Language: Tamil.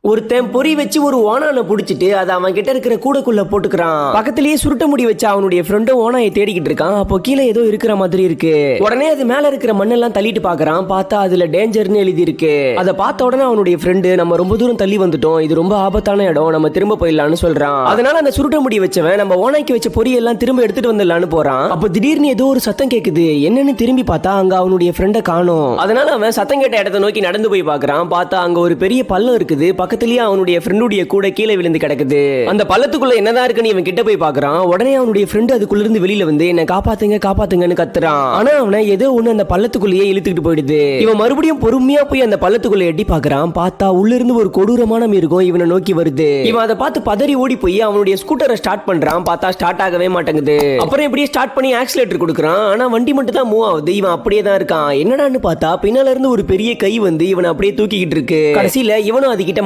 ஒருத்தன் பொறி வச்சு ஒரு ஓனானை புடிச்சிட்டு அதை அவன் கிட்ட இருக்கிற கூடக்குள்ள போட்டுக்கிறான். பக்கத்திலேயே சுருட்ட முடி வச்சு அவனுடைய ஃப்ரெண்டும் ஓனாயை தேடிக்கிட்டு இருக்கான். அப்போ கீழே ஏதோ இருக்கிற மாதிரி இருக்கு. உடனே அது மேல இருக்கிற மண்ணெல்லாம் தள்ளிட்டு பாக்குறான். பார்த்தா அதுல டேஞ்சர்னு எழுதி இருக்கு. அதை பார்த்த உடனே அவனுடைய ஃப்ரெண்டு, நம்ம ரொம்ப தூரம் தள்ளி வந்துட்டோம், இது ரொம்ப ஆபத்தான இடம், நம்ம திரும்ப போயிடலாம்னு சொல்றான். அதனால அந்த சுருட்ட முடி வச்சவன் நம்ம ஓனாய்க்கு வச்ச பொரியெல்லாம் திரும்ப எடுத்துட்டு வந்துடலான்னு போறான். அப்போ திடீர்னு ஏதோ ஒரு சத்தம் கேக்குது. என்னன்னு திரும்பி பார்த்தா அங்க அவனுடைய ஃப்ரெண்ட காணோம். அதனால அவன் சத்தம் கேட்ட இடத்தை நோக்கி நடந்து போய் பாக்குறான். பார்த்தா அங்க ஒரு பெரிய பள்ளம் இருக்குது. பக்கத்திலேயே அவனுடைய ஃப்ரெண்டுடைய கூட கீழே விழுந்து கிடக்குது. அந்த பள்ளத்துக்குள்ள என்னதான் இருக்குன்னு இவன் கிட்ட போய் பாக்குறான். உடனே அவனுடைய ஃப்ரெண்டு அதுக்குள்ள இருந்து வெளியில வந்து என்ன காப்பாத்துங்க காப்பாத்துங்கன்னு கத்துறான். ஆனா அவனை ஏதோ ஒண்ணு அந்த பள்ளத்துக்குள்ளேயே இழுத்துக்கிட்டு போயிடுது. இவன் மறுபடியும் பொறுமையா போய் அந்த பள்ளத்துக்குள்ள எட்டி பாக்குறான். பார்த்தா உள்ள இருந்து ஒரு கொடூரமான மிருகம் இவனை நோக்கி வருது. இவன் அதை பார்த்து பதறி ஓடி போய் அவனுடைய ஸ்கூட்டரை ஸ்டார்ட் பண்றான். பார்த்தா ஸ்டார்ட் ஆகவே மாட்டேங்குது. அப்புறம் எப்படியே ஸ்டார்ட் பண்ணி ஆக்சிலேட்டர் கொடுக்குறான். ஆனா வண்டி மட்டும் தான் மூவ் ஆகுது. இவன் அப்படியே தான் இருக்கான். என்னடான்னு பார்த்தா பின்னால இருந்து ஒரு பெரிய கை வந்து இவனை அப்படியே தூக்கிக்கிட்டு இருக்கு. கடைசியில இவனும் அதுகிட்ட